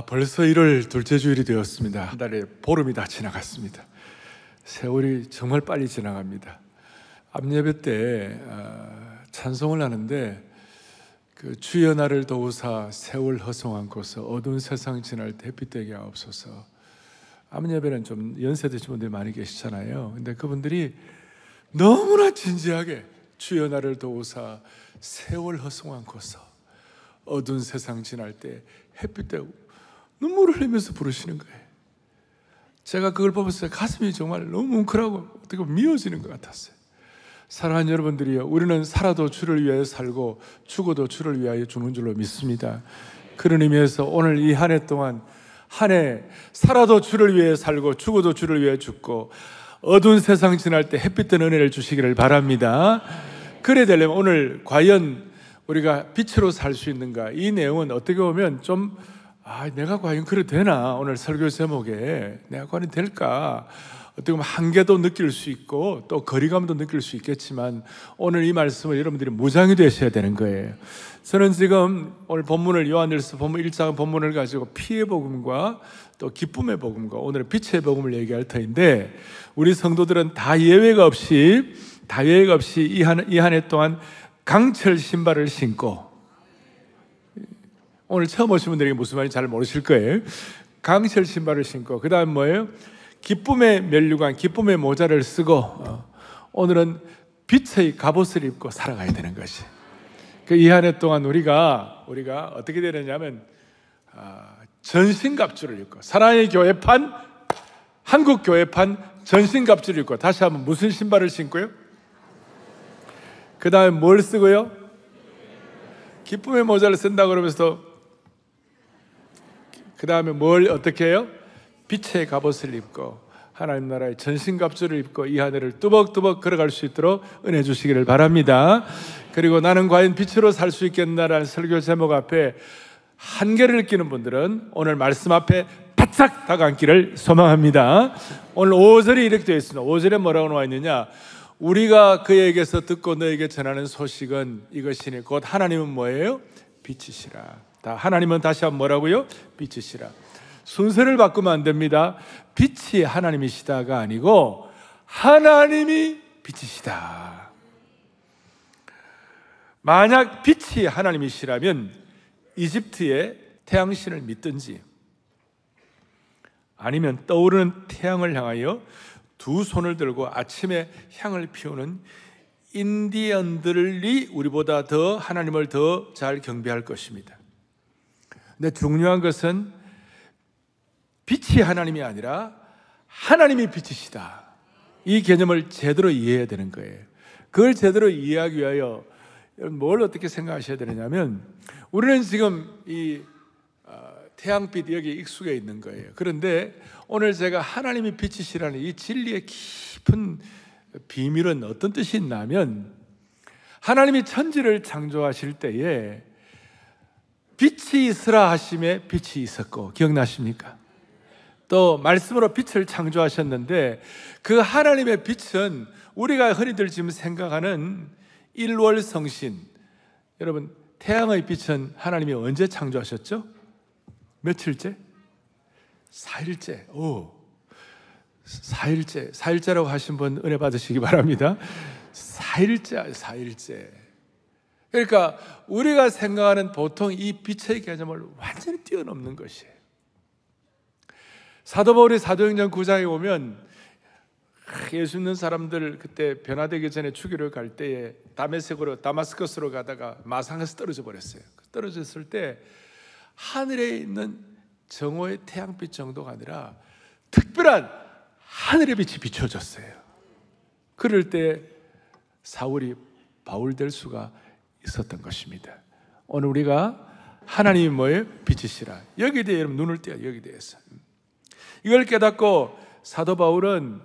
벌써 1월 둘째 주일이 되었습니다. 한 달에 보름이 다 지나갔습니다. 세월이 정말 빨리 지나갑니다. 암예배 때 찬송을 하는데 주여 나를 도우사 세월 허송한고서 어두운 세상 지날 때 햇빛 되게 하옵소서. 암예배는 좀 연세 드신 분들이 많이 계시잖아요. 근데 그분들이 너무나 진지하게 주여 나를 도우사 세월 허송한고서 어두운 세상 지날 때 햇빛 되고 눈물을 흘리면서 부르시는 거예요. 제가 그걸 보면서 가슴이 정말 너무 뭉클하고 어떻게 보면 미어지는 것 같았어요. 사랑하는 여러분들이요, 우리는 살아도 주를 위하여 살고 죽어도 주를 위하여 죽는 줄로 믿습니다. 그런 의미에서 오늘 이 한 해 동안 한 해 살아도 주를 위해 살고 죽어도 주를 위해 죽고 어두운 세상 지날 때 햇빛 든 은혜를 주시기를 바랍니다. 그래 되려면 오늘 과연 우리가 빛으로 살 수 있는가, 이 내용은 어떻게 보면 좀 내가 과연 그래 되나, 오늘 설교 제목에 내가 과연 될까, 어떻게 보면 한계도 느낄 수 있고 또 거리감도 느낄 수 있겠지만 오늘 이 말씀을 여러분들이 무장이 되셔야 되는 거예요. 저는 지금 오늘 본문을 요한일서 본문 1장 본문을 가지고 피의 복음과 또 기쁨의 복음과 오늘 빛의 복음을 얘기할 터인데, 우리 성도들은 다 예외가 없이 이 한 해 동안 강철 신발을 신고, 오늘 처음 오신 분들에게 무슨 말인지 잘 모르실 거예요. 강철 신발을 신고, 그 다음 뭐예요? 기쁨의 면류관, 기쁨의 모자를 쓰고 오늘은 빛의 갑옷을 입고 살아가야 되는 것이, 이 한 해 동안 우리가 어떻게 되느냐면 전신갑주를 입고, 사랑의 교회판, 한국 교회판 전신갑주를 입고, 다시 한번 무슨 신발을 신고요? 그 다음에 뭘 쓰고요? 기쁨의 모자를 쓴다고 그러면서 그 다음에 뭘 어떻게 해요? 빛의 갑옷을 입고 하나님 나라의 전신갑주를 입고 이 한 해를 뚜벅뚜벅 걸어갈 수 있도록 은혜 주시기를 바랍니다. 그리고 나는 과연 빛으로 살 수 있겠나라는 설교 제목 앞에 한계를 느끼는 분들은 오늘 말씀 앞에 바짝 다가앉기를 소망합니다. 오늘 5절이 이렇게 되어 있습니다. 5절에 뭐라고 나와 있느냐? 우리가 그에게서 듣고 너에게 전하는 소식은 이것이니 곧 하나님은 뭐예요? 빛이시라. 하나님은 다시 한번 뭐라고요? 빛이시라. 순서를 바꾸면 안 됩니다. 빛이 하나님이시다가 아니고 하나님이 빛이시다. 만약 빛이 하나님이시라면 이집트의 태양신을 믿든지 아니면 떠오르는 태양을 향하여 두 손을 들고 아침에 향을 피우는 인디언들이 우리보다 더 하나님을 더 잘 경배할 것입니다. 근데 중요한 것은 빛이 하나님이 아니라 하나님이 빛이시다, 이 개념을 제대로 이해해야 되는 거예요. 그걸 제대로 이해하기 위하여 뭘 어떻게 생각하셔야 되느냐면, 우리는 지금 이 태양빛 여기 익숙해 있는 거예요. 그런데 오늘 제가 하나님이 빛이시라는 이 진리의 깊은 비밀은 어떤 뜻이 있냐면, 하나님이 천지를 창조하실 때에 빛이 있으라 하심에 빛이 있었고, 기억나십니까? 또 말씀으로 빛을 창조하셨는데, 그 하나님의 빛은 우리가 흔히들 지금 생각하는 일월성신, 여러분 태양의 빛은 하나님이 언제 창조하셨죠? 며칠째? 4일째. 4일째라고 하신 분 은혜 받으시기 바랍니다. 4일째. 그러니까 우리가 생각하는 보통 이 빛의 개념을 완전히 뛰어넘는 것이에요. 사도 바울이 사도행전 9장에 보면 예수 믿는 사람들 그때 변화되기 전에 추기를 갈 때에 다마스커스로 가다가 마상에서 떨어져 버렸어요. 떨어졌을 때 하늘에 있는 정오의 태양빛 정도가 아니라 특별한 하늘의 빛이 비춰졌어요. 그럴 때 사울이 바울 될 수가 있었던 것입니다. 오늘 우리가 하나님이 뭐예요? 빛이시라. 여기에 대해 여러분 눈을 떼요. 여기에 대해서 이걸 깨닫고 사도 바울은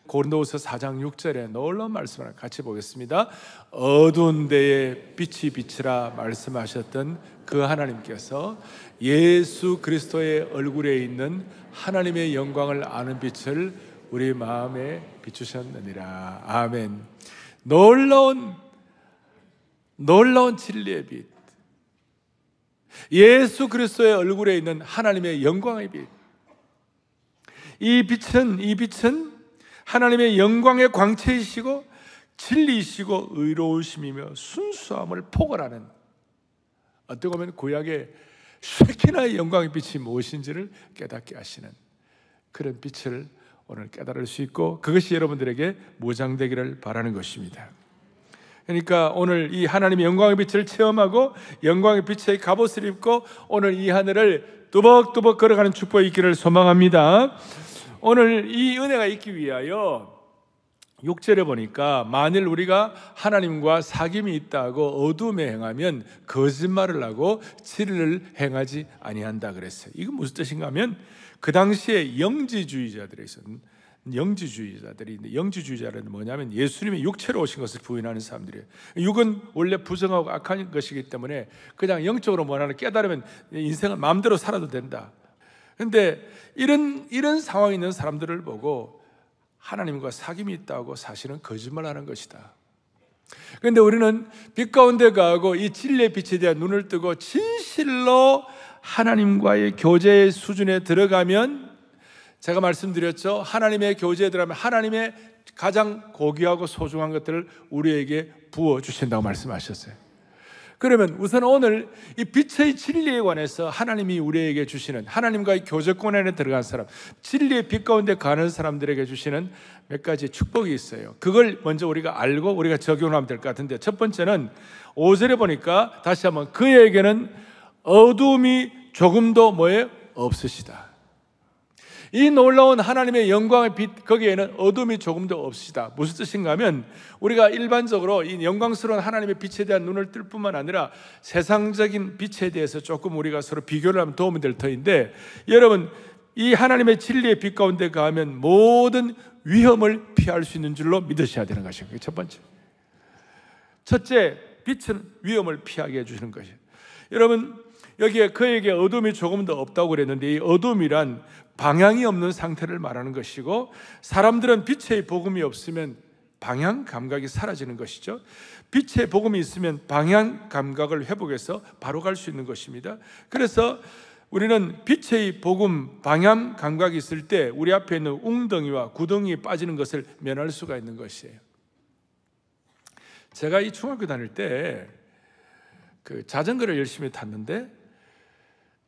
고린도후서 4장 6절에 놀라운 말씀을 같이 보겠습니다. 어두운 데에 빛이 비치라 말씀하셨던 그 하나님께서 예수 그리스도의 얼굴에 있는 하나님의 영광을 아는 빛을 우리 마음에 비추셨느니라. 아멘. 놀라운 진리의 빛. 예수 그리스도의 얼굴에 있는 하나님의 영광의 빛. 이 빛은 하나님의 영광의 광채이시고 진리이시고 의로우심이며 순수함을 포괄하는, 어떻게 보면 구약의 쉐키나의 영광의 빛이 무엇인지를 깨닫게 하시는 그런 빛을 오늘 깨달을 수 있고, 그것이 여러분들에게 무장되기를 바라는 것입니다. 그러니까 오늘 이 하나님의 영광의 빛을 체험하고 영광의 빛의 갑옷을 입고 오늘 이 하늘을 뚜벅뚜벅 걸어가는 축복이 있기를 소망합니다. 오늘 이 은혜가 있기 위하여 6절에 보니까 만일 우리가 하나님과 사귐이 있다고 어둠에 행하면 거짓말을 하고 진리를 행하지 아니한다 그랬어요. 이건 무슨 뜻인가 하면 그 당시에 영지주의자들이 있었는데, 영지주의자는 뭐냐면 예수님이 육체로 오신 것을 부인하는 사람들이에요. 육은 원래 부정하고 악한 것이기 때문에 그냥 영적으로 뭐 하나 깨달으면 인생을 마음대로 살아도 된다. 그런데 이런 상황에 있는 사람들을 보고 하나님과 사귐이 있다고 사실은 거짓말하는 것이다. 그런데 우리는 빛 가운데 가고 이 진리의 빛에 대한 눈을 뜨고 진실로 하나님과의 교제 수준에 들어가면, 제가 말씀드렸죠, 하나님의 교제에 들어가면 하나님의 가장 고귀하고 소중한 것들을 우리에게 부어주신다고 말씀하셨어요. 그러면 우선 오늘 이 빛의 진리에 관해서 하나님이 우리에게 주시는, 하나님과의 교제권 안에 들어간 사람, 진리의 빛 가운데 가는 사람들에게 주시는 몇 가지 축복이 있어요. 그걸 먼저 우리가 알고 우리가 적용하면 될 것 같은데, 첫 번째는 5절에 보니까 다시 한번 그에게는 어둠이 조금도 뭐예요? 없으시다. 이 놀라운 하나님의 영광의 빛, 거기에는 어둠이 조금도 없으시다. 무슨 뜻인가 하면 우리가 일반적으로 이 영광스러운 하나님의 빛에 대한 눈을 뜰 뿐만 아니라 세상적인 빛에 대해서 조금 우리가 서로 비교를 하면 도움이 될 터인데, 여러분 이 하나님의 진리의 빛 가운데 가면 모든 위험을 피할 수 있는 줄로 믿으셔야 되는 것입니다. 첫 번째, 첫째, 빛은 위험을 피하게 해주시는 것이에요. 여러분 여기에 그에게 어둠이 조금 더 없다고 그랬는데, 이 어둠이란 방향이 없는 상태를 말하는 것이고, 사람들은 빛의 복음이 없으면 방향 감각이 사라지는 것이죠. 빛의 복음이 있으면 방향 감각을 회복해서 바로 갈 수 있는 것입니다. 그래서 우리는 빛의 복음, 방향 감각이 있을 때 우리 앞에 있는 웅덩이와 구덩이에 빠지는 것을 면할 수가 있는 것이에요. 제가 이 중학교 다닐 때 그 자전거를 열심히 탔는데,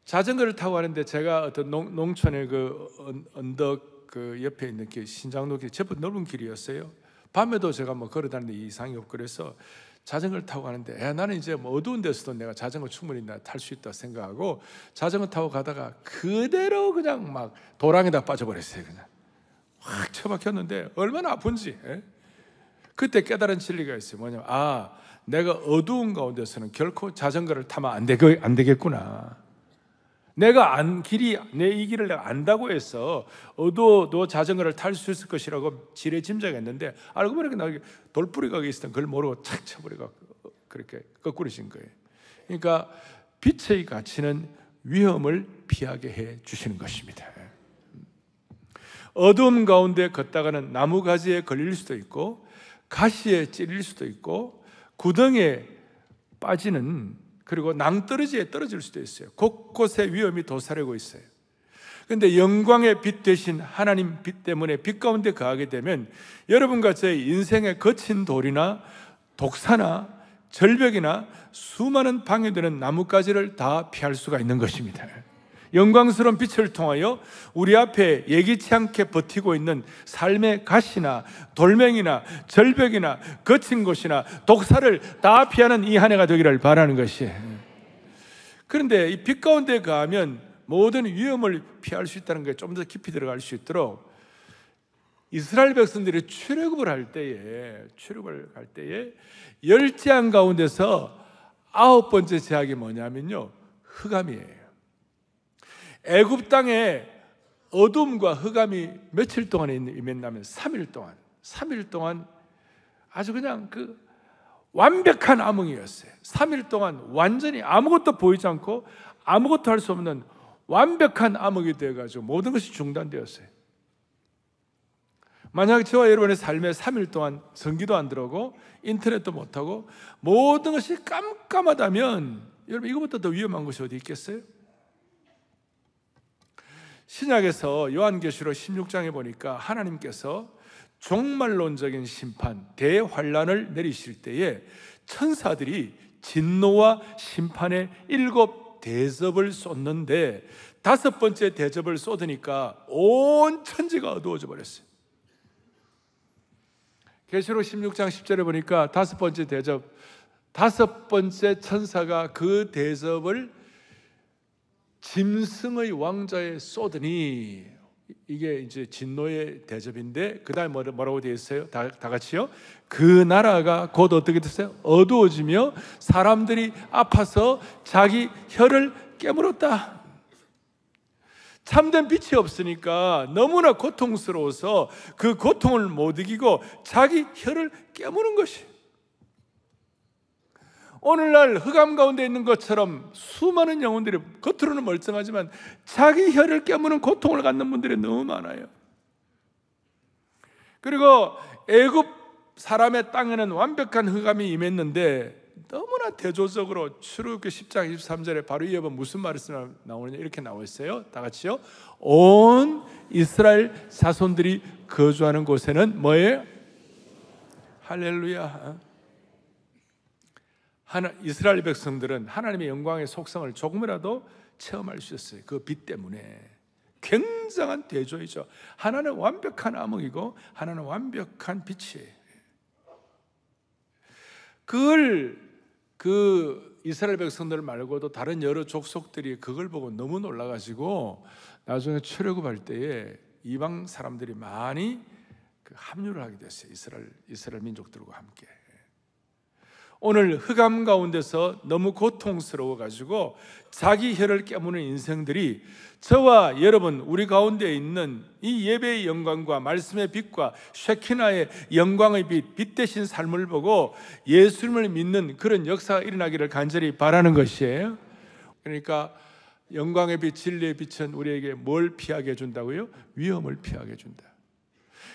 자전거를 타고 가는데 제가 어떤 농촌의 그 언덕 그 옆에 있는 길, 신장로 길, 제법 넓은 길이었어요. 밤에도 제가 뭐 걸어 다니는데 이상이 없고, 그래서 자전거를 타고 가는데 나는 이제 뭐 어두운 데서도 내가 자전거 충분히 탈 수 있다 생각하고 자전거 타고 가다가 그대로 그냥 막 도랑에다 빠져버렸어요. 그냥 확 처박혔는데 얼마나 아픈지. 그때 깨달은 진리가 있어요. 뭐냐면 내가 어두운 가운데서는 결코 자전거를 타면 안 되겠구나. 내가 내 이 길을 내가 안다고 해서 어두워도 자전거를 탈 수 있을 것이라고 지레 짐작했는데, 알고 보니까 나 돌뿌리가 있었던 그걸 모르고 착 쳐버리고 그렇게 거꾸로진 거예요. 그러니까 빛의 가치는 위험을 피하게 해 주시는 것입니다. 어두움 가운데 걷다가는 나무 가지에 걸릴 수도 있고, 가시에 찔릴 수도 있고, 구덩이에 빠지는, 그리고 낭떠러지에 떨어질 수도 있어요. 곳곳에 위험이 도사리고 있어요. 그런데 영광의 빛 대신 하나님 빛 때문에 빛 가운데 거하게 되면 여러분과 저의 인생의 거친 돌이나 독사나 절벽이나 수많은 방해되는 나뭇가지를 다 피할 수가 있는 것입니다. 영광스러운 빛을 통하여 우리 앞에 예기치 않게 버티고 있는 삶의 가시나 돌멩이나 절벽이나 거친 곳이나 독사를 다 피하는 이 한 해가 되기를 바라는 것이에요. 그런데 이 빛 가운데 가면 모든 위험을 피할 수 있다는 것에 좀 더 깊이 들어갈 수 있도록 이스라엘 백성들이 출애굽을 할 때에 열 재앙 가운데서 9번째 재앙이 뭐냐면요, 흑암이에요. 애굽 땅에 어둠과 흑암이 며칠 동안 임했냐면 3일 동안 아주 그냥 그 완벽한 암흑이었어요. 3일 동안 완전히 아무것도 보이지 않고 아무것도 할 수 없는 완벽한 암흑이 되어가지고 모든 것이 중단되었어요. 만약 저와 여러분의 삶에 3일 동안 전기도 안 들어오고 인터넷도 못하고 모든 것이 깜깜하다면 여러분 이것보다 더 위험한 것이 어디 있겠어요? 신약에서 요한계시록 16장에 보니까 하나님께서 종말론적인 심판, 대환란을 내리실 때에 천사들이 진노와 심판의 7 대접을 쏟는데 5번째 대접을 쏟으니까 온 천지가 어두워져 버렸어요. 계시록 16장 10절에 보니까 5번째 대접, 5번째 천사가 그 대접을 짐승의 왕자에 쏟으니, 이게 이제 진노의 대접인데 그 다음에 뭐라고 되어 있어요? 다 같이요. 그 나라가 곧 어떻게 됐어요? 어두워지며 사람들이 아파서 자기 혀를 깨물었다. 참된 빛이 없으니까 너무나 고통스러워서 그 고통을 못 이기고 자기 혀를 깨무는 것이, 오늘날 흑암 가운데 있는 것처럼 수많은 영혼들이 겉으로는 멀쩡하지만 자기 혀를 깨무는 고통을 갖는 분들이 너무 많아요. 그리고 애굽 사람의 땅에는 완벽한 흑암이 임했는데 너무나 대조적으로 출애굽기 10장 23절에 바로 이어서 무슨 말씀이 나오느냐, 이렇게 나와 있어요. 다 같이요. 온 이스라엘 자손들이 거주하는 곳에는 뭐예요? 할렐루야. 이스라엘 백성들은 하나님의 영광의 속성을 조금이라도 체험할 수 있었어요. 그 빛 때문에. 굉장한 대조이죠. 하나는 완벽한 암흑이고 하나는 완벽한 빛이에요. 그걸 그 이스라엘 백성들 말고도 다른 여러 족속들이 그걸 보고 너무 놀라가지고 나중에 출애굽할 때에 이방 사람들이 많이 합류를 하게 됐어요. 이스라엘 민족들과 함께. 오늘 흑암 가운데서 너무 고통스러워 가지고 자기 혀를 깨무는 인생들이 저와 여러분, 우리 가운데 있는 이 예배의 영광과 말씀의 빛과 쉐키나의 영광의 빛 대신 삶을 보고 예수님을 믿는 그런 역사가 일어나기를 간절히 바라는 것이에요. 그러니까 영광의 빛, 진리의 빛은 우리에게 뭘 피하게 해준다고요? 위험을 피하게 해준다.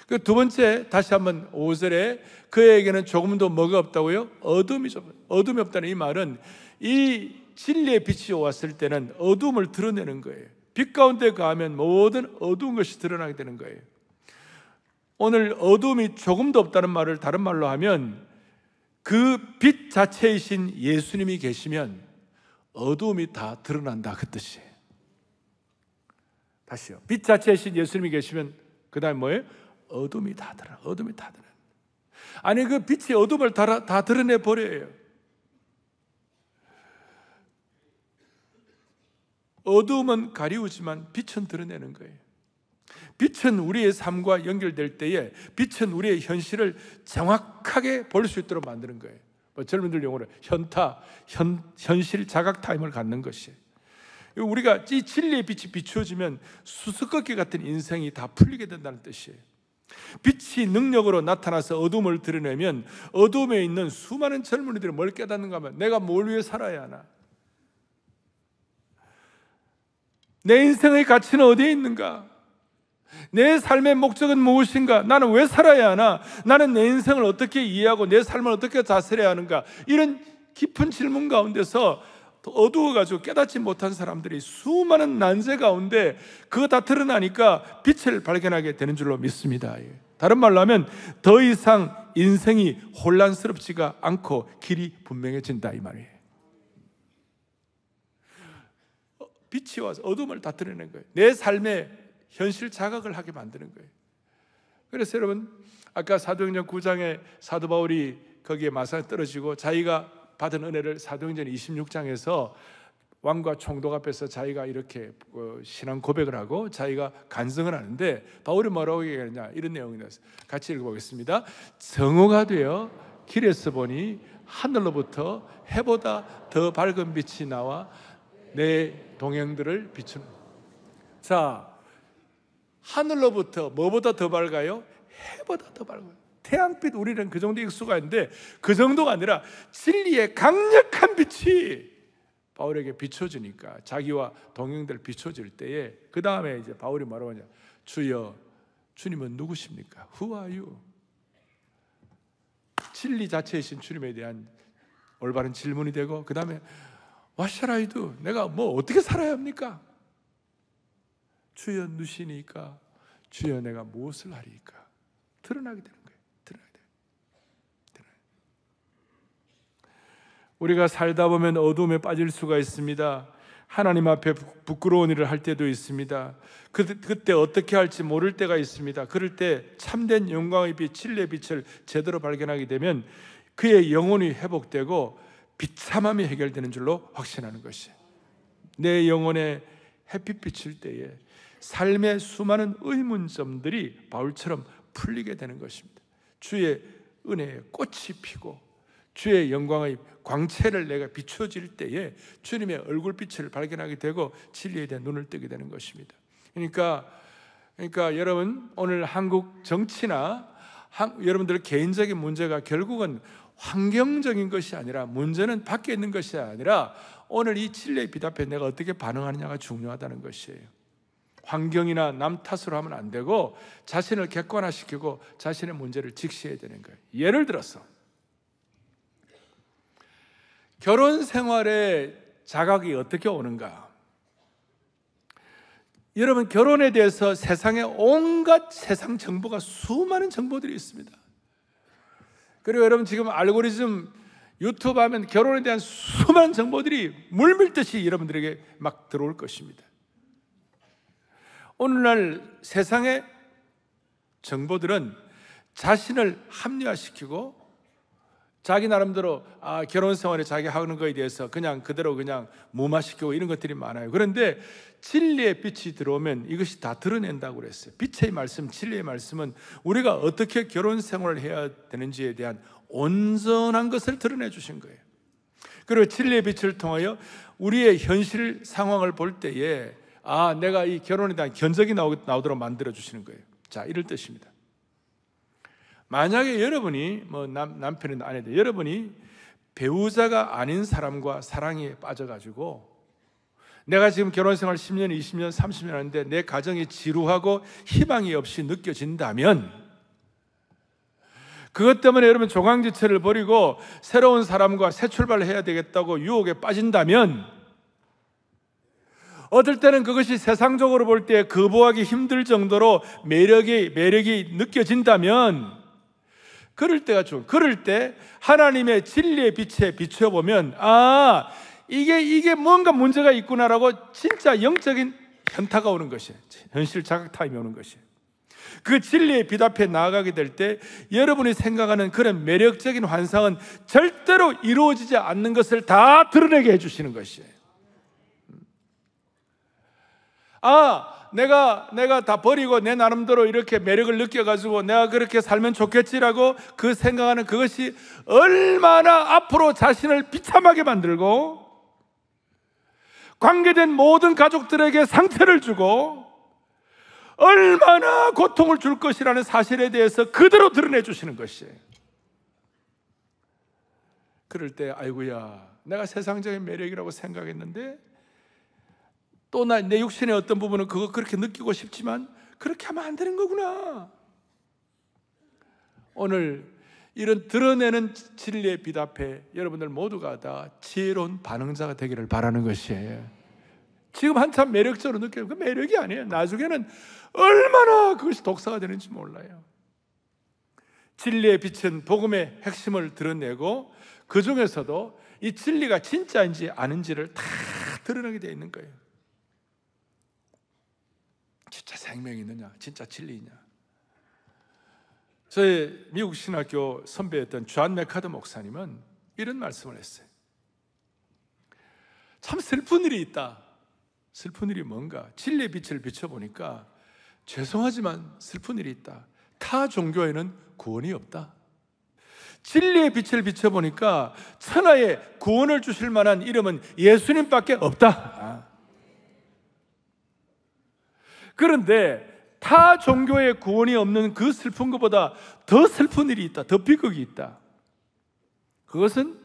그 두 번째, 다시 한번 5절에 그에게는 조금도 뭐가 없다고요? 어둠이 없다는 이 말은 이 진리의 빛이 왔을 때는 어둠을 드러내는 거예요. 빛 가운데 가면 모든 어두운 것이 드러나게 되는 거예요. 오늘 어둠이 조금도 없다는 말을 다른 말로 하면 그 빛 자체이신 예수님이 계시면 어둠이 다 드러난다, 그 뜻이에요. 다시요. 빛 자체이신 예수님이 계시면 그 다음에 뭐예요? 어둠이 다 드러나. 어둠이 다 드러나. 아니 그 빛이 어둠을 다 드러내 버려요. 어둠은 가리우지만 빛은 드러내는 거예요. 빛은 우리의 삶과 연결될 때에 빛은 우리의 현실을 정확하게 볼 수 있도록 만드는 거예요. 뭐 젊은들 용어로 현실 자각 타임을 갖는 것이에요. 우리가 이 진리의 빛이 비추어지면 수수께끼 같은 인생이 다 풀리게 된다는 뜻이에요. 빛이 능력으로 나타나서 어둠을 드러내면 어둠에 있는 수많은 젊은이들이 뭘 깨닫는가 하면 내가 뭘 위해 살아야 하나? 내 인생의 가치는 어디에 있는가? 내 삶의 목적은 무엇인가? 나는 왜 살아야 하나? 나는 내 인생을 어떻게 이해하고 내 삶을 어떻게 다스려야 하는가? 이런 깊은 질문 가운데서 어두워가지고 깨닫지 못한 사람들이 수많은 난세 가운데 그거 다 드러나니까 빛을 발견하게 되는 줄로 믿습니다. 다른 말로 하면 더 이상 인생이 혼란스럽지가 않고 길이 분명해진다, 이 말이에요. 빛이 와서 어둠을 다 드러내는 거예요. 내 삶의 현실 자각을 하게 만드는 거예요. 그래서 여러분, 아까 사도행전 9장에 사도 바울이 거기에 마상에 떨어지고 자기가 받은 은혜를 사도행전 26장에서 왕과 총독 앞에서 자기가 이렇게 신앙 고백을 하고 자기가 간증을 하는데 바울이 뭐라고 얘기하느냐, 이런 내용이 나왔어요. 같이 읽어보겠습니다. 정오가 되어 길에서 보니 하늘로부터 해보다 더 밝은 빛이 나와 내 동행들을 비추는. 자, 하늘로부터 뭐보다 더 밝아요? 해보다 더 밝아요. 태양빛, 우리는 그 정도 익수가 있는데 그 정도가 아니라 진리의 강력한 빛이 바울에게 비춰지니까 자기와 동행들 비춰질 때에 그 다음에 이제 바울이 뭐라고 하냐, 주여, 주님은 누구십니까? Who are you? 진리 자체이신 주님에 대한 올바른 질문이 되고 그 다음에 What shall I do? 내가 뭐 어떻게 살아야 합니까? 주여 누시니까 주여 내가 무엇을 하리이까? 드러나게 되는 거예요. 드러나게 돼요. 우리가 살다 보면 어둠에 빠질 수가 있습니다. 하나님 앞에 부끄러운 일을 할 때도 있습니다. 그때 어떻게 할지 모를 때가 있습니다. 그럴 때 참된 영광의 빛, 진리의 빛을 제대로 발견하게 되면 그의 영혼이 회복되고 비참함이 해결되는 줄로 확신하는 것이에요. 내 영혼에 햇빛 비칠 때에 삶의 수많은 의문점들이 바울처럼 풀리게 되는 것입니다. 주의 은혜에 꽃이 피고 주의 영광의 광채를 내가 비춰질 때에 주님의 얼굴빛을 발견하게 되고 진리에 대한 눈을 뜨게 되는 것입니다. 그러니까 여러분, 오늘 한국 정치나 여러분들 개인적인 문제가 결국은 환경적인 것이 아니라, 문제는 밖에 있는 것이 아니라 오늘 이 진리의 빛 앞에 내가 어떻게 반응하느냐가 중요하다는 것이에요. 환경이나 남 탓으로 하면 안 되고 자신을 객관화시키고 자신의 문제를 직시해야 되는 거예요. 예를 들어서 결혼 생활에 자각이 어떻게 오는가? 여러분, 결혼에 대해서 세상에 온갖 세상 정보가, 수많은 정보들이 있습니다. 그리고 여러분, 지금 알고리즘 유튜브 하면 결혼에 대한 수많은 정보들이 물밀듯이 여러분들에게 막 들어올 것입니다. 오늘날 세상의 정보들은 자신을 합리화시키고 자기 나름대로 결혼 생활에 자기 하는 거에 대해서 그냥 그대로 그냥 무마시키고 이런 것들이 많아요. 그런데 진리의 빛이 들어오면 이것이 다 드러낸다고 그랬어요. 빛의 말씀, 진리의 말씀은 우리가 어떻게 결혼 생활을 해야 되는지에 대한 온전한 것을 드러내 주신 거예요. 그리고 진리의 빛을 통하여 우리의 현실 상황을 볼 때에 내가 이 결혼에 대한 견적이 나오도록 만들어 주시는 거예요. 자, 이럴 뜻입니다. 만약에 여러분이 남편이나 아내들, 여러분이 배우자가 아닌 사람과 사랑에 빠져가지고 내가 지금 결혼생활 10년, 20년, 30년 하는데 내 가정이 지루하고 희망이 없이 느껴진다면, 그것 때문에 여러분 조강지처를 버리고 새로운 사람과 새 출발을 해야 되겠다고 유혹에 빠진다면, 어떨 때는 그것이 세상적으로 볼 때 거부하기 힘들 정도로 매력이 느껴진다면, 그럴 때가 좋은, 그럴 때 하나님의 진리의 빛에 비춰보면 이게 뭔가 문제가 있구나라고 진짜 영적인 현타가 오는 것이에요. 현실 자각 타임이 오는 것이에요. 그 진리의 빛 앞에 나아가게 될 때 여러분이 생각하는 그런 매력적인 환상은 절대로 이루어지지 않는 것을 다 드러내게 해주시는 것이에요. 내가 다 버리고 내 나름대로 이렇게 매력을 느껴가지고 내가 그렇게 살면 좋겠지라고 그 생각하는 그것이 얼마나 앞으로 자신을 비참하게 만들고 관계된 모든 가족들에게 상처를 주고 얼마나 고통을 줄 것이라는 사실에 대해서 그대로 드러내 주시는 것이에요. 그럴 때 아이고야, 내가 세상적인 매력이라고 생각했는데 또 내 육신의 어떤 부분은 그거 그렇게 느끼고 싶지만 그렇게 하면 안 되는 거구나. 오늘 이런 드러내는 진리의 빛 앞에 여러분들 모두가 다 지혜로운 반응자가 되기를 바라는 것이에요. 지금 한참 매력적으로 느껴요. 그 매력이 아니에요. 나중에는 얼마나 그것이 독사가 되는지 몰라요. 진리의 빛은 복음의 핵심을 드러내고 그 중에서도 이 진리가 진짜인지 아닌지를 다 드러내게 되어 있는 거예요. 진짜 생명이 있느냐, 진짜 진리냐. 저희 미국 신학교 선배였던 존 맥카더 목사님은 이런 말씀을 했어요. 참 슬픈 일이 있다. 슬픈 일이 뭔가? 진리의 빛을 비춰보니까 죄송하지만 슬픈 일이 있다. 타 종교에는 구원이 없다. 진리의 빛을 비춰보니까 천하에 구원을 주실 만한 이름은 예수님밖에 없다. 그런데 타 종교의 구원이 없는 그 슬픈 것보다 더 슬픈 일이 있다. 더 비극이 있다. 그것은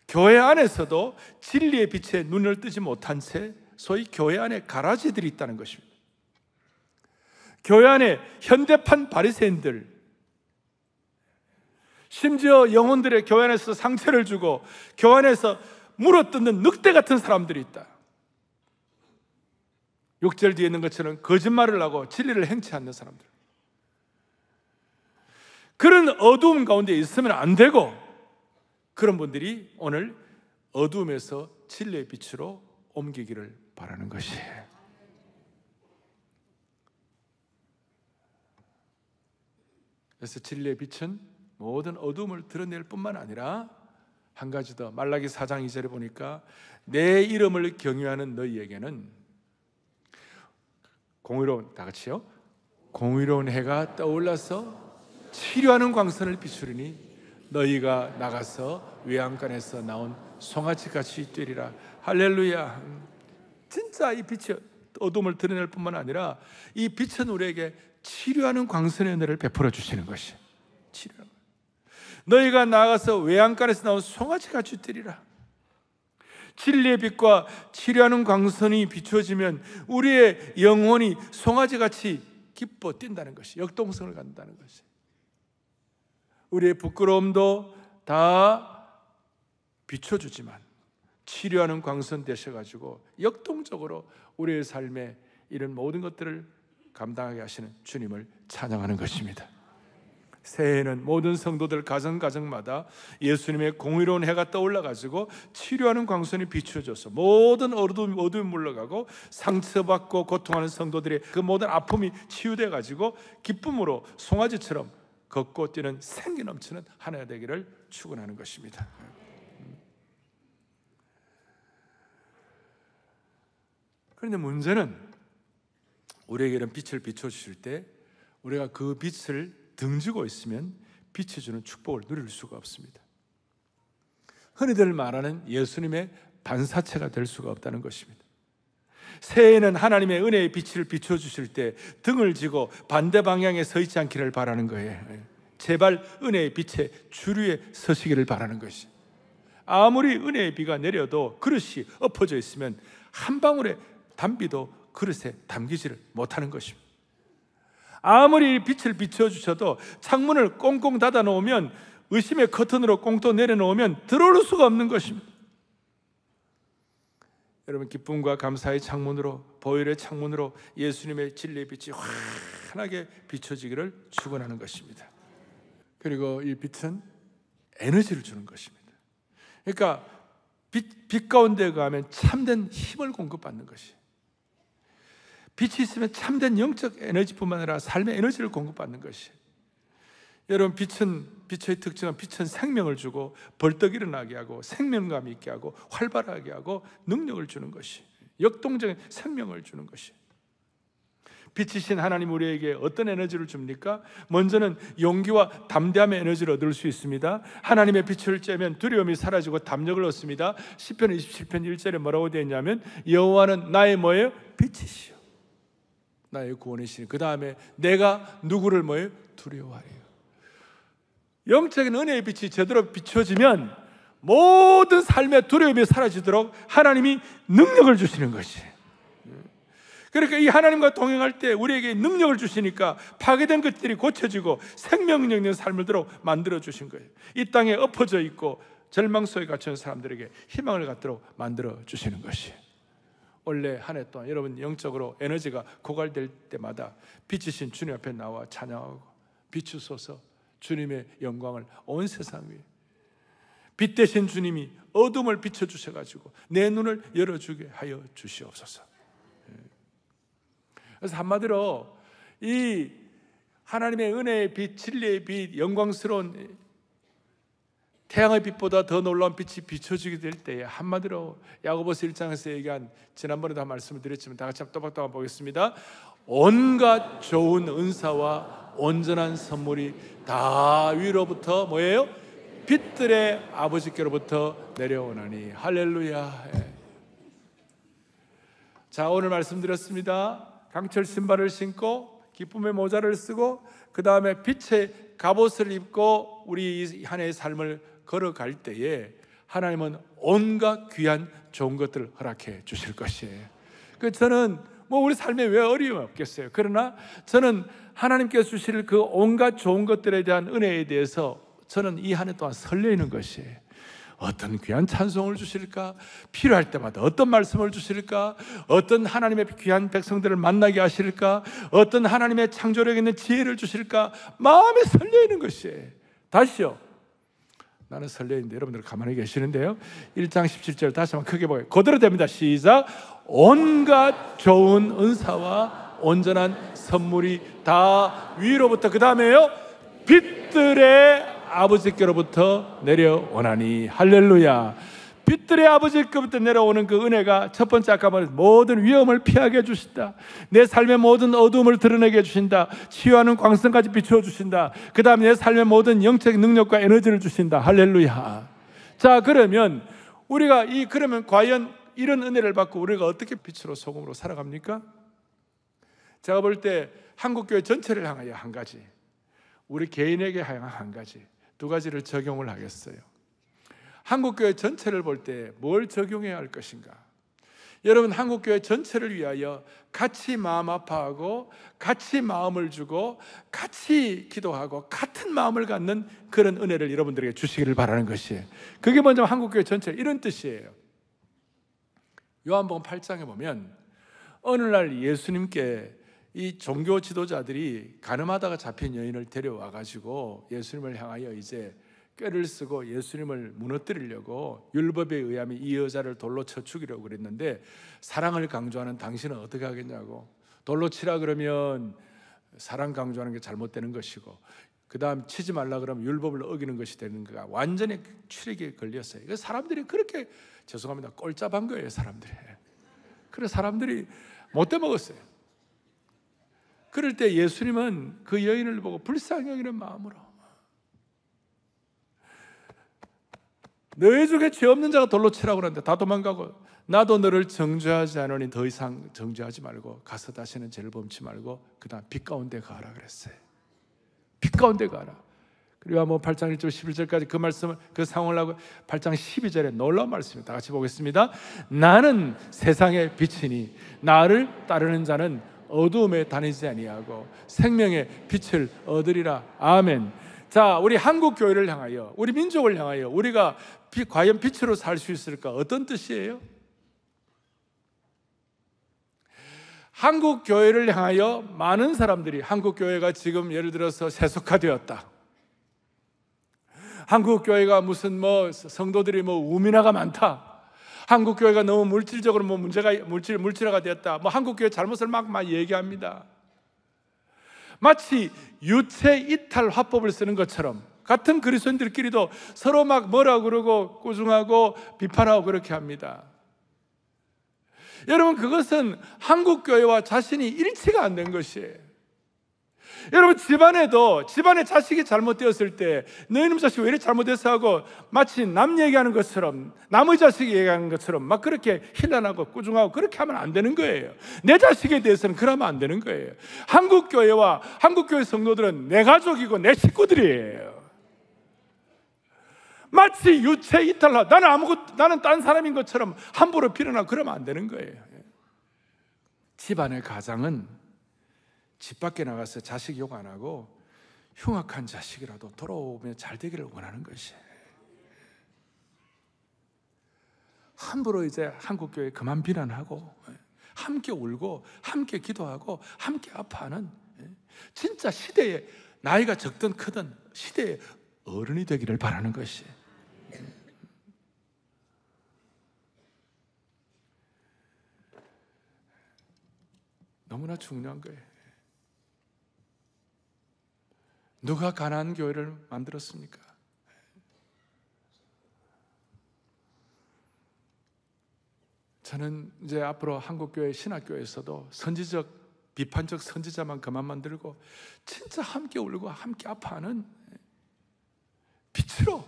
교회 안에서도 진리의 빛에 눈을 뜨지 못한 채 소위 교회 안에 가라지들이 있다는 것입니다. 교회 안에 현대판 바리새인들, 심지어 영혼들의 교회 안에서 상처를 주고 교회 안에서 물어뜯는 늑대 같은 사람들이 있다. 6절 뒤에 있는 것처럼 거짓말을 하고 진리를 행치 않는 사람들, 그런 어두움 가운데 있으면 안 되고, 그런 분들이 오늘 어두움에서 진리의 빛으로 옮기기를 바라는 것이에요. 그래서 진리의 빛은 모든 어두움을 드러낼 뿐만 아니라 한 가지 더, 말라기 4장 2절에 보니까 내 이름을 경외하는 너희에게는 공의로운, 다 같이요, 공의로운 해가 떠올라서 치료하는 광선을 비추리니 너희가 나가서 외양간에서 나온 송아지같이 되리라. 할렐루야. 진짜 이 빛이 어둠을 드러낼 뿐만 아니라 이 빛은 우리에게 치료하는 광선의 은혜를 베풀어 주시는 것이 치료하는 거예요. 너희가 나가서 외양간에서 나온 송아지같이 되리라. 진리의 빛과 치료하는 광선이 비추어지면 우리의 영혼이 송아지같이 기뻐 뛴다는 것이, 역동성을 갖는다는 것이, 우리의 부끄러움도 다 비춰주지만 치료하는 광선 되셔가지고 역동적으로 우리의 삶에 이런 모든 것들을 감당하게 하시는 주님을 찬양하는 것입니다. 새해에는 모든 성도들 가정마다 예수님의 공의로운 해가 떠올라가지고 치료하는 광선이 비추어져서 모든 어두움이 물러가고 상처받고 고통하는 성도들의 그 모든 아픔이 치유돼가지고 기쁨으로 송아지처럼 걷고 뛰는 생기 넘치는 한 해가 되기를 축원하는 것입니다. 그런데 문제는 우리에게 이런 빛을 비춰주실 때 우리가 그 빛을 등지고 있으면 빛이 주는 축복을 누릴 수가 없습니다. 흔히들 말하는 예수님의 반사체가 될 수가 없다는 것입니다. 새해에는 하나님의 은혜의 빛을 비춰주실 때 등을 지고 반대 방향에 서 있지 않기를 바라는 거예요. 제발 은혜의 빛에 주류에 서시기를 바라는 것이, 아무리 은혜의 비가 내려도 그릇이 엎어져 있으면 한 방울의 담비도 그릇에 담기지를 못하는 것입니다. 아무리 빛을 비춰주셔도 창문을 꽁꽁 닫아 놓으면, 의심의 커튼으로 꽁또 내려놓으면 들어올 수가 없는 것입니다. 여러분, 기쁨과 감사의 창문으로, 보혈의 창문으로 예수님의 진리의 빛이 환하게 비춰지기를 축원하는 것입니다. 그리고 이 빛은 에너지를 주는 것입니다. 그러니까 빛 가운데 가면 참된 힘을 공급받는 것이, 빛이 있으면 참된 영적 에너지뿐만 아니라 삶의 에너지를 공급받는 것이. 여러분, 빛의 특징은 빛은 생명을 주고 벌떡 일어나게 하고 생명감 있게 하고 활발하게 하고 능력을 주는 것이, 역동적인 생명을 주는 것이. 빛이신 하나님 우리에게 어떤 에너지를 줍니까? 먼저는 용기와 담대함의 에너지를 얻을 수 있습니다. 하나님의 빛을 쬐면 두려움이 사라지고 담력을 얻습니다. 시편 27편 1절에 뭐라고 되어 있냐면 여호와는 나의 뭐예요? 빛이시요 나의 구원이시니 그 다음에 내가 누구를 뭐예요? 두려워하리요. 영적인 은혜의 빛이 제대로 비춰지면 모든 삶의 두려움이 사라지도록 하나님이 능력을 주시는 것이. 그러니까 이 하나님과 동행할 때 우리에게 능력을 주시니까 파괴된 것들이 고쳐지고 생명력 있는 삶을 만들어 주신 거예요. 이 땅에 엎어져 있고 절망 속에 갇힌 사람들에게 희망을 갖도록 만들어 주시는 것이. 원래 한 해 동안 여러분 영적으로 에너지가 고갈될 때마다 빛이신 주님 앞에 나와 찬양하고 비추소서, 주님의 영광을 온 세상 위에. 빛 대신 주님이 어둠을 비춰주셔가지고 내 눈을 열어주게 하여 주시옵소서. 그래서 한마디로 이 하나님의 은혜의 빛, 진리의 빛, 영광스러운 태양의 빛보다 더 놀라운 빛이 비춰지게 될 때에 한마디로 야고보서 1장에서 얘기한, 지난번에도 한 말씀을 드렸지만 다 같이 또박또박 보겠습니다. 온갖 좋은 은사와 온전한 선물이 다 위로부터 뭐예요? 빛들의 아버지께로부터 내려오나니. 할렐루야. 자, 오늘 말씀드렸습니다. 강철 신발을 신고 기쁨의 모자를 쓰고 그 다음에 빛의 갑옷을 입고 우리 한 해의 삶을 걸어갈 때에 하나님은 온갖 귀한 좋은 것들을 허락해 주실 것이에요. 저는 우리 삶에 왜 어려움이 없겠어요. 그러나 저는 하나님께서 주실 그 온갖 좋은 것들에 대한 은혜에 대해서 저는 이 한 해 동안 설레이는 것이에요. 어떤 귀한 찬송을 주실까? 필요할 때마다 어떤 말씀을 주실까? 어떤 하나님의 귀한 백성들을 만나게 하실까? 어떤 하나님의 창조력 있는 지혜를 주실까? 마음에 설레이는 것이에요. 다시요, 나는 설레이는데 여러분들 가만히 계시는데요, 1장 17절 다시 한번 크게 보여요. 그대로 됩니다. 시작. 온갖 좋은 은사와 온전한 선물이 다 위로부터, 그 다음에요, 빛들의 아버지께로부터 내려오나니. 할렐루야. 빛들의 아버지께로부터 내려오는 그 은혜가 첫 번째, 아까 말한 모든 위험을 피하게 해주신다. 내 삶의 모든 어두움을 드러내게 해주신다. 치유하는 광선까지 비추어 주신다. 그 다음에 내 삶의 모든 영적 능력과 에너지를 주신다. 할렐루야. 자, 그러면 우리가 그러면 과연 이런 은혜를 받고 우리가 어떻게 빛으로 소금으로 살아갑니까? 제가 볼 때 한국교회 전체를 향하여 한 가지, 우리 개인에게 향한 한 가지, 두 가지를 적용을 하겠어요. 한국교회 전체를 볼 때 뭘 적용해야 할 것인가? 여러분, 한국교회 전체를 위하여 같이 마음 아파하고 같이 마음을 주고 같이 기도하고 같은 마음을 갖는 그런 은혜를 여러분들에게 주시기를 바라는 것이에요. 그게 먼저 한국교회 전체, 이런 뜻이에요. 요한복음 8장에 보면 어느 날 예수님께 이 종교 지도자들이 가늠하다가 잡힌 여인을 데려와 가지고 예수님을 향하여 이제 꾀를 쓰고 예수님을 무너뜨리려고 율법에 의하면 이 여자를 돌로 쳐 죽이려고 그랬는데, 사랑을 강조하는 당신은 어떻게 하겠냐고. 돌로 치라 그러면 사랑 강조하는 게 잘못되는 것이고, 그 다음 치지 말라 그러면 율법을 어기는 것이 되는 거가 완전히 추리기에 걸렸어요. 사람들이 그렇게, 죄송합니다, 꼴잡한 거예요. 사람들이. 그래서 사람들이 못돼 먹었어요. 그럴 때 예수님은 그 여인을 보고 불쌍히 여기는 마음으로, 너희 중에 죄 없는 자가 돌로 치라고 그러는데 다 도망가고, 나도 너를 정죄하지 않으니 더 이상 정죄하지 말고 가서 다시는 죄를 범치 말고 그 다음 빛 가운데 가라 그랬어요. 빛 가운데 가라. 그리고 한번 8장 1절 11절까지 그 말씀을, 그 상황을 하고 8장 12절에 놀라운 말씀입니다. 다 같이 보겠습니다. 나는 세상의 빛이니 나를 따르는 자는 어두움에 다니지 아니하고 생명의 빛을 얻으리라. 아멘. 자, 우리 한국 교회를 향하여, 우리 민족을 향하여 우리가 과연 빛으로 살 수 있을까? 어떤 뜻이에요? 한국 교회를 향하여 많은 사람들이, 한국 교회가 지금 예를 들어서 세속화되었다, 한국 교회가 무슨 성도들이 우민화가 많다, 한국 교회가 너무 물질적으로 물질화가 되었다, 한국 교회 잘못을 막 얘기합니다. 마치 유체 이탈 화법을 쓰는 것처럼 같은 그리스도인들끼리도 서로 막 뭐라 그러고 꾸중하고 비판하고 그렇게 합니다. 여러분, 그것은 한국 교회와 자신이 일치가 안 된 것이에요. 여러분, 집안에 자식이 잘못되었을 때 너희는 자식이 왜 이렇게 잘못했어 하고 마치 남 얘기하는 것처럼, 남의 자식이 얘기하는 것처럼 막 그렇게 힐난하고 꾸중하고 그렇게 하면 안 되는 거예요. 내 자식에 대해서는 그러면 안 되는 거예요. 한국교회와 한국교회 성도들은 내 가족이고 내 식구들이에요. 마치 유체 이탈하, 나는 딴 사람인 것처럼 함부로 빌어나고 그러면 안 되는 거예요. 집안의 가장은 집 밖에 나가서 자식 욕 안 하고 흉악한 자식이라도 돌아오면 잘 되기를 원하는 것이에요. 함부로 이제 한국교회 그만 비난하고 함께 울고 함께 기도하고 함께 아파하는, 진짜 시대에 나이가 적든 크든 시대의 어른이 되기를 바라는 것이에요. 너무나 중요한 거예요. 누가 가난한 교회를 만들었습니까? 저는 이제 앞으로 한국교회 신학교에서도 선지적, 비판적 선지자만 그만 만들고 진짜 함께 울고 함께 아파하는 빛으로,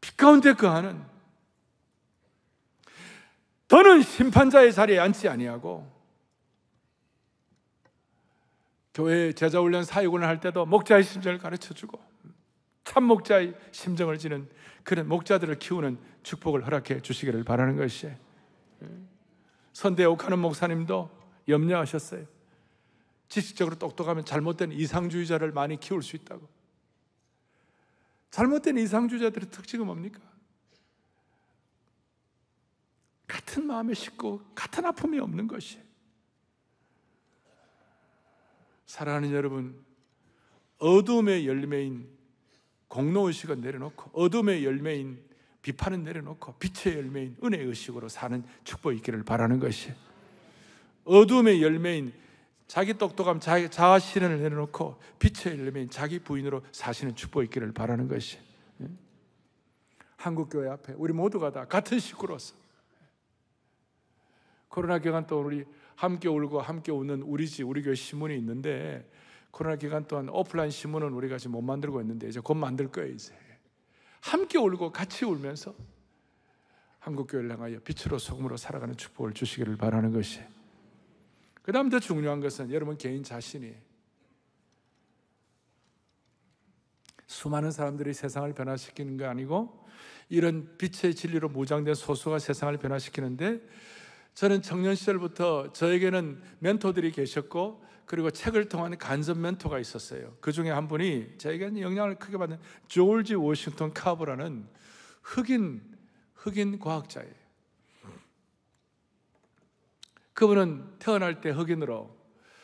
빛 가운데 거하는, 더는 심판자의 자리에 앉지 아니하고, 교회 제자훈련 사역을 할 때도 목자의 심정을 가르쳐주고 참 목자의 심정을 지는 그런 목자들을 키우는 축복을 허락해 주시기를 바라는 것이에요. 선대 옥하는 목사님도 염려하셨어요. 지식적으로 똑똑하면 잘못된 이상주의자를 많이 키울 수 있다고. 잘못된 이상주의자들의 특징은 뭡니까? 같은 마음에 싣고 같은 아픔이 없는 것이. 사랑하는 여러분, 어둠의 열매인 공로의식은 내려놓고, 어둠의 열매인 비판은 내려놓고 빛의 열매인 은혜의 의식으로 사는 축복이 있기를 바라는 것이, 어둠의 열매인 자기 똑똑함, 자아 실현을 내려놓고 빛의 열매인 자기 부인으로 사시는 축복이 있기를 바라는 것이, 한국교회 앞에 우리 모두가 다 같은 식구로서 코로나 기간 동안 우리 함께 울고 함께 웃는 우리 교회 신문이 있는데, 코로나 기간 동안 오프라인 신문은 우리가 지금 못 만들고 있는데 이제 곧 만들 거예요. 이제 함께 울고 같이 울면서 한국교회를 향하여 빛으로 소금으로 살아가는 축복을 주시기를 바라는 것이, 그 다음 더 중요한 것은 여러분 개인 자신이, 수많은 사람들이 세상을 변화시키는 게 아니고 이런 빛의 진리로 무장된 소수가 세상을 변화시키는데, 저는 청년 시절부터 저에게는 멘토들이 계셨고, 그리고 책을 통한 간접 멘토가 있었어요. 그 중에 한 분이 저에게는 영향을 크게 받은 조지 워싱턴 카버라는 흑인 과학자예요. 그분은 태어날 때 흑인으로,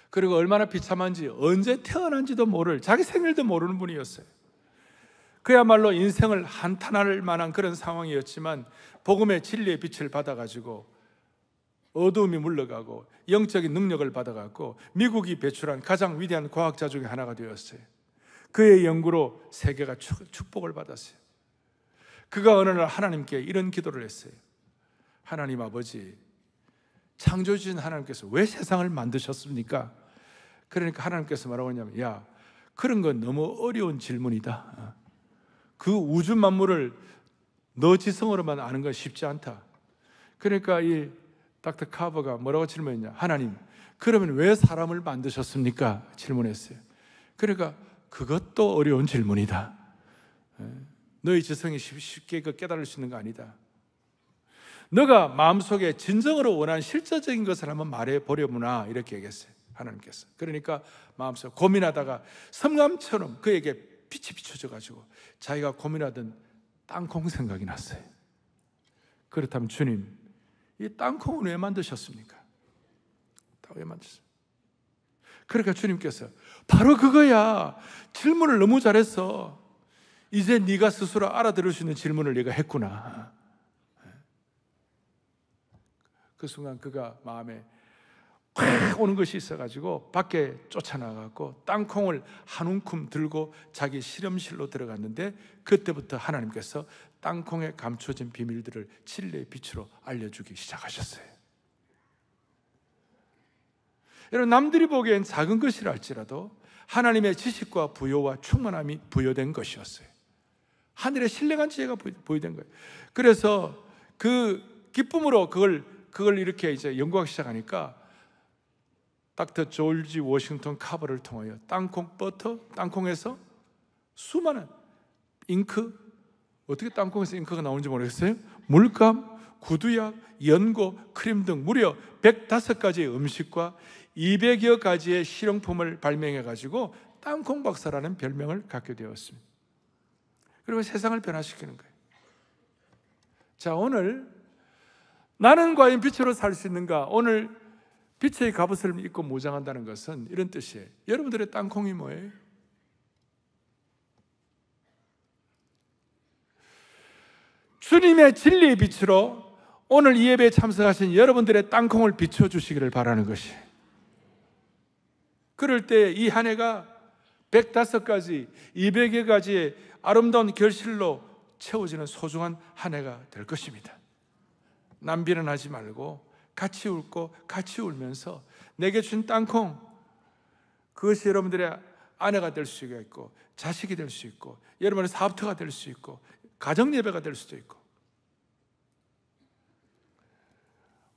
그리고 얼마나 비참한지, 언제 태어난지도 모를, 자기 생일도 모르는 분이었어요. 그야말로 인생을 한탄할 만한 그런 상황이었지만 복음의 진리의 빛을 받아가지고 어두움이 물러가고 영적인 능력을 받아갖고 미국이 배출한 가장 위대한 과학자 중에 하나가 되었어요. 그의 연구로 세계가 축복을 받았어요. 그가 어느 날 하나님께 이런 기도를 했어요. 하나님 아버지, 창조주신 하나님께서 왜 세상을 만드셨습니까? 그러니까 하나님께서 뭐라고 하냐면, 야, 그런 건 너무 어려운 질문이다. 그 우주 만물을 너 지성으로만 아는 건 쉽지 않다. 그러니까 이 닥터 카버가 뭐라고 질문했냐, 하나님, 그러면 왜 사람을 만드셨습니까? 질문했어요. 그러니까 그것도 어려운 질문이다. 너희 지성이 쉽게 깨달을 수 있는 거 아니다. 너가 마음속에 진정으로 원하는 실제적인 것을 한번 말해보려무나, 이렇게 얘기했어요, 하나님께서. 그러니까 마음속에 고민하다가 섬감처럼 그에게 빛이 비춰져가지고 자기가 고민하던 땅콩 생각이 났어요. 그렇다면 주님, 이 땅콩은 왜 만드셨습니까? 왜 만드셨어요? 그러니까 주님께서, 바로 그거야. 질문을 너무 잘했어. 이제 네가 스스로 알아들을 수 있는 질문을 네가 했구나. 그 순간 그가 마음에 확 오는 것이 있어가지고 밖에 쫓아나가고 땅콩을 한 움큼 들고 자기 실험실로 들어갔는데, 그때부터 하나님께서 땅콩에 감춰진 비밀들을 진리의 빛으로 알려주기 시작하셨어요. 여러분, 남들이 보기엔 작은 것이라 할지라도 하나님의 지식과 부요와 충만함이 부여된 것이었어요. 하늘의 신령한 지혜가 부여된 거예요. 그래서 그 기쁨으로 그걸 이렇게 이제 연구하기 시작하니까 닥터 조지 워싱턴 카버를 통하여 땅콩에서 수많은 잉크, 어떻게 땅콩에서 잉크가 나오는지 모르겠어요. 물감, 구두약, 연고, 크림 등 무려 105가지의 음식과 200여 가지의 실용품을 발명해가지고 땅콩 박사라는 별명을 갖게 되었습니다. 그리고 세상을 변화시키는 거예요. 자, 오늘 나는 과연 빛으로 살 수 있는가? 오늘 빛의 갑옷을 입고 무장한다는 것은 이런 뜻이에요. 여러분들의 땅콩이 뭐예요? 주님의 진리의 빛으로 오늘 이 예배에 참석하신 여러분들의 땅콩을 비춰주시기를 바라는 것이, 그럴 때 이 한 해가 105가지, 200여 가지의 아름다운 결실로 채워지는 소중한 한 해가 될 것입니다. 남비는 하지 말고 같이 웃고 같이 울면서 내게 준 땅콩, 그것이 여러분들의 아내가 될 수 있고 자식이 될 수 있고 여러분의 사업터가 될 수 있고 가정예배가 될 수도 있고,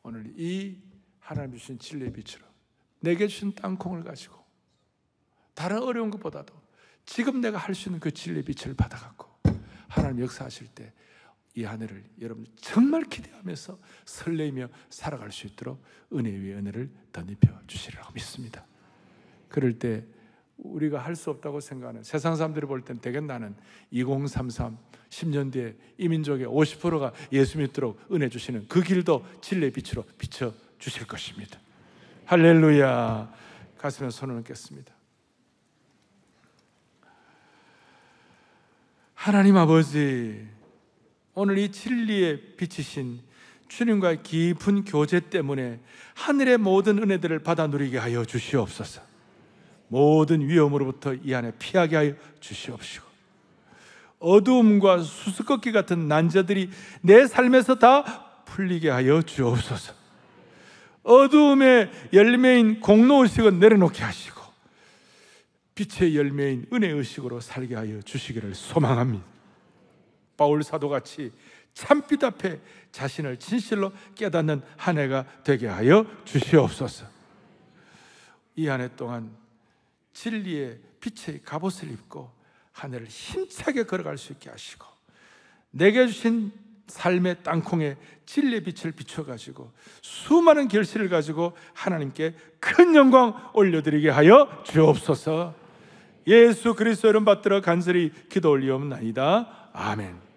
오늘 이 하나님 주신 진리의 빛으로 내게 주신 땅콩을 가지고 다른 어려운 것보다도 지금 내가 할 수 있는 그 진리의 빛을 받아갖고 하나님 역사하실 때 이 한 해를 여러분 정말 기대하면서 설레이며 살아갈 수 있도록 은혜 위에 은혜를 덧입혀 주시리라고 믿습니다. 그럴 때 우리가 할 수 없다고 생각하는, 세상 사람들이 볼 땐 대개 나는 2033 10년 뒤에 이 민족의 50%가 예수 믿도록 은혜 주시는 그 길도 진리의 빛으로 비춰 주실 것입니다. 할렐루야. 가슴에 손을 얹겠습니다. 하나님 아버지, 오늘 이 진리에 비치신 주님과의 깊은 교제 때문에 하늘의 모든 은혜들을 받아 누리게 하여 주시옵소서. 모든 위험으로부터 이 안에 피하게 하여 주시옵시고, 어두움과 수수께끼 같은 난제들이 내 삶에서 다 풀리게 하여 주옵소서. 어두움의 열매인 공로의식은 내려놓게 하시고 빛의 열매인 은혜의식으로 살게 하여 주시기를 소망합니다. 바울 사도같이 참빛 앞에 자신을 진실로 깨닫는 한 해가 되게 하여 주시옵소서. 이 한 해 동안 진리의 빛의 갑옷을 입고 하늘을 힘차게 걸어갈 수 있게 하시고, 내게 주신 삶의 땅콩에 진리의 빛을 비춰가지고 수많은 결실을 가지고 하나님께 큰 영광 올려드리게 하여 주옵소서. 예수 그리스도 이름 받들어 간절히 기도 올리옵나이다. 아멘.